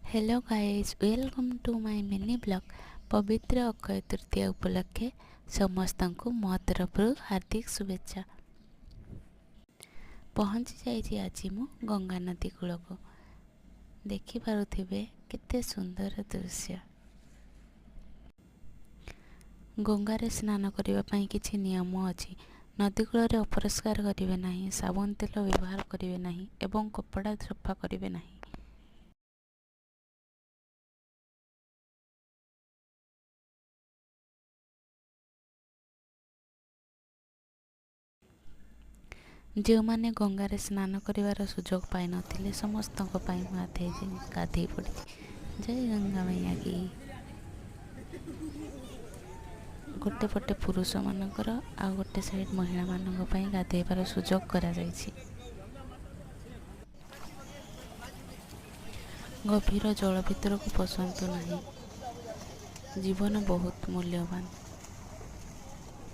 Hello guys, welcome to my mini blog. पवित्र अक्षय तृतीया उपलक्षे समस्त को मो तरफ हार्दिक शुभेच्छा। पहुँची जाइए आज मु गंगा नदी कूल को। देखिपे केते सुंदर दृश्य। गंगारे स्नान करने किछि नियम अछि। नदी कूल अपरिष्कार करेंगे नहीं, साबुन तेल व्यवहार करेंगे नहीं एवं कपड़ा सफा करेंगे नहीं। जो माने गंगारे स्नान करिवार सुजोग पाई नथिले समस्त गाधे पड़ी। जय गंगा मैया की। गोटे पटे पुरुष मानकर आ गोटे साइड महिला मानक पई गाधेबार सुजोग करा जायछि। गभीर जल भीतर को पसंद नहीं, जीवन बहुत मूल्यवान।